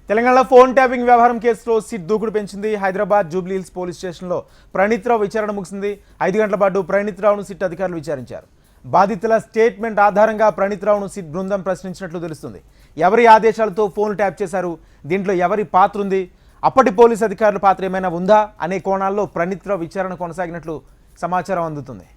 తెలంగాణలో phone tapping వ్యవహారం కేసులో సిట్ దూకుడు పెంచింది. హైదరాబాద్ జూబ్లీ హిల్స్ పోలీస్ స్టేషన్లో ప్రణీత్ రావు విచారణ ముగిసింది. 5 గంటల పాటు ప్రణీత్ రావును సిట్ అధికారులు విచారించారు. బాధితుల స్టేట్మెంట్ ఆధారంగా ప్రణీత్ రావును సిట్ బృందం ప్రశ్నించినట్లు తెలుస్తుంది. ఎవరి ఆదేశాలతో ఫోన్ ట్యాప్ చేశారు, దీంట్లో ఎవరి పాత్ర ఉంది, అప్పటి పోలీస్ అధికారుల పాత్ర ఏమైనా ఉందా అనే కోణాల్లో ప్రణీత్ రావు విచారణ కొనసాగినట్లు సమాచారం అందుతుంది.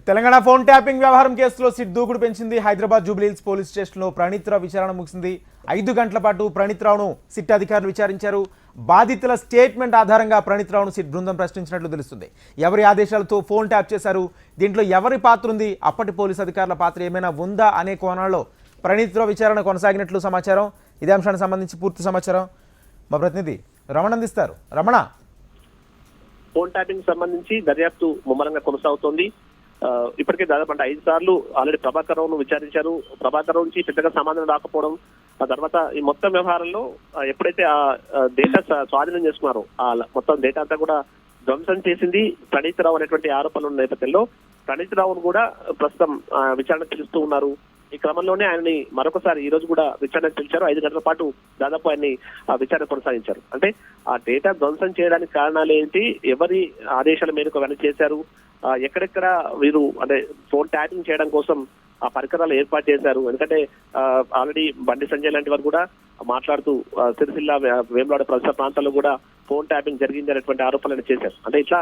తెలంగాణ ఫోన్ ట్యాపింగ్ వ్యవహారం కేసులో సిట్ దూకుడు పెంచింది. హైదరాబాద్ జూబ్లీ హిల్స్ పోలీస్ స్టేషన్లో ప్రణీత్ రావు విచారణ ముగిసింది. 5 గంటల పాటు ప్రణీత్ రావును సిట్ అధికారులు విచారించారు. బాధితుల స్టేట్మెంట్ ఆధారంగా ప్రణీత్ రావును సిట్ బృందం ప్రశ్నించినట్లు తెలుస్తుంది. ఎవరి ఆదేశాలతో ఫోన్ ట్యాప్ చేశారు, దీంట్లో ఎవరి పాత్ర ఉంది, అప్పటి పోలీస్ అధికారుల పాత్ర ఏమైనా ఉందా అనే కోణాల్లో ప్రణీత్ రావు విచారణ కొనసాగినట్లు సమాచారం. ఇదే అంశానికి సంబంధించి పూర్తి సమాచారం మా ప్రతినిధి రమణ అందిస్తారు. రమణ, ఫోన్ ట్యాపింగ్ సంబంధించి దర్యాప్తు ముమ్మరంగా కొనసాగుతోంది. ఇప్పటికే దాదాపు 5 సార్లు ఆల్రెడీ ప్రభాకర్ రావును విచారించారు. ప్రభాకర్ రావు నుంచి పెద్దగా సమాధానం రాకపోవడం, ఆ తర్వాత ఈ మొత్తం వ్యవహారంలో ఎప్పుడైతే ఆ డేటా స్వాధీనం చేసుకున్నారో ఆ మొత్తం డేటా అంతా కూడా ధ్వంసం చేసింది ప్రణీత్ రావు అనేటువంటి ఆరోపణలు ఉన్న నేపథ్యంలో ప్రణీత్ రావును కూడా ప్రస్తుతం విచారణ పిలుస్తూ ఉన్నారు. ఈ క్రమంలోనే ఆయనని మరొకసారి ఈ రోజు కూడా విచారణ పిలిచారు. 5 గంటల పాటు దాదాపు ఆయన్ని విచారణ కొనసాగించారు. అంటే ఆ డేటా ధ్వంసం చేయడానికి కారణాలు ఏంటి, ఎవరి ఆదేశాల మేరకు అవన్నీ చేశారు, ఎక్కడెక్కడ వీరు అంటే ఫోన్ ట్యాపింగ్ చేయడం కోసం ఆ పరికరాలు ఏర్పాటు చేశారు. ఎందుకంటే ఆల్రెడీ బండి సంజయ్ లాంటి వారు కూడా మాట్లాడుతూ సిరిసిల్ల వేములవాడ పరిసర ప్రాంతాల్లో కూడా ఫోన్ ట్యాపింగ్ జరిగింది అనేటువంటి ఆరోపణలు చేశారు. అంటే ఇట్లా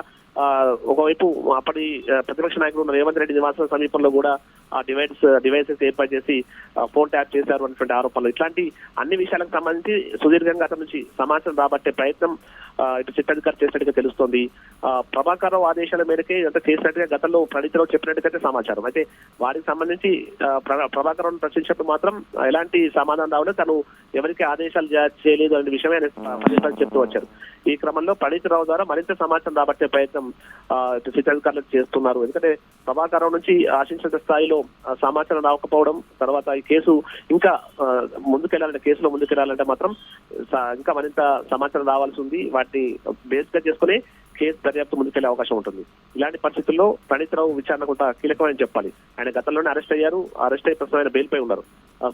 ఒకవైపు అప్పటి ప్రతిపక్ష నాయకుడు ఉన్న రేవంత్ రెడ్డి నివాసం సమీపంలో కూడా ఆ డివైసెస్ ఏర్పాటు చేసి ఫోన్ ట్యాప్ చేశారు అనేటువంటి ఆరోపణలు. ఇట్లాంటి అన్ని విషయాలకు సంబంధించి సుదీర్ఘంగా అతని నుంచి సమాచారం రాబట్టే ప్రయత్నం ఇటు చిట్టాధికారి చేసినట్టుగా తెలుస్తోంది. ప్రభాకర్ రావు ఆదేశాల మేరకే ఇదంతా చేసినట్టుగా గతంలో ప్రణీత్ రావు చెప్పినట్టుగా సమాచారం. అయితే వారికి సంబంధించి ప్రభాకర్ రావును ప్రశ్నించినప్పుడు మాత్రం ఎలాంటి సమాధానం రావలేదు, తను ఎవరికి ఆదేశాలు చేయలేదు అనే విషయమే ఆయన చెప్తూ వచ్చారు. ఈ క్రమంలో ప్రణీత్ రావు ద్వారా మరింత సమాచారం రాబట్టే ప్రయత్నం చిట్టాధికారులకు చేస్తున్నారు. ఎందుకంటే ప్రభాకర్ రావు నుంచి ఆశించిన స్థాయిలో సమాచారం రాకపోవడం, తర్వాత ఈ కేసు ఇంకా కేసులో ముందుకెళ్లాలంటే మాత్రం ఇంకా మరింత సమాచారం రావాల్సి ఉంది. వాటిని బేస్ గా చేసుకుని కేసు దర్యాప్తు ముందుకెళ్లే అవకాశం ఉంటుంది. ఇలాంటి పరిస్థితుల్లో ప్రణీత్ రావు విచారణ కొంత కీలకమని చెప్పాలి. ఆయన గతంలోనే అరెస్ట్ అయ్యారు. అరెస్ట్ అయ్యి ప్రస్తుతం ఆయన బెయిల్ పై ఉన్నారు.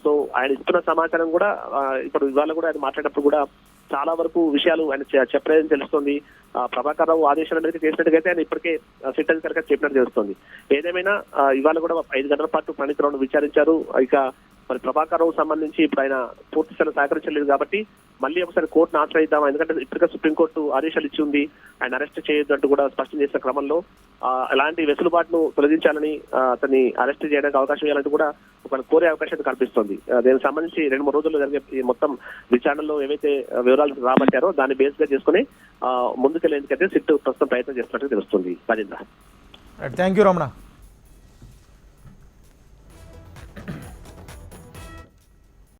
సో ఆయన ఇస్తున్న సమాచారం కూడా ఇప్పుడు ఇవాళ కూడా ఆయన మాట్లాడినప్పుడు కూడా చాలా వరకు విషయాలు ఆయన చెప్పలేదని తెలుస్తుంది. ప్రభాకర్ రావు ఆదేశాల మేరకు చేసినట్టుగైతే ఆయన ఇప్పటికే సిట్ అధికారిగా చెప్పినట్టు తెలుస్తుంది. ఏదేమైనా ఇవాళ కూడా 5 గంటల పాటు ప్రణీత్ రావును విచారించారు. ఇక మరి ప్రభాకర్ రావు సంబంధించి ఇప్పుడు ఆయన పూర్తి స్థాయిలో సహకరించలేదు కాబట్టి మళ్ళీ ఒకసారి కోర్టును ఆశ్రయిద్దాం, ఎందుకంటే ఇప్పటికే సుప్రీంకోర్టు ఆదేశాలు ఇచ్చి ఉంది ఆయన అరెస్ట్ చేయొద్దంటూ కూడా స్పష్టం చేసిన క్రమంలో అలాంటి వెసులుబాటును తొలగించాలని అతన్ని అరెస్ట్ చేయడానికి అవకాశం ఇవ్వాలంటూ కూడా ఒక కోరే అవకాశం కనిపిస్తోంది. దీనికి సంబంధించి 2-3 రోజుల్లో జరిగే ఈ మొత్తం విచారణలో ఏవైతే వివరాలు రాబట్టారో దాన్ని బేస్ గా చేసుకుని ముందుకెళ్లేందుకైతే సిట్ ప్రస్తుతం ప్రయత్నం చేస్తున్నట్టు తెలుస్తుంది. Rajendra, thank you Ramana.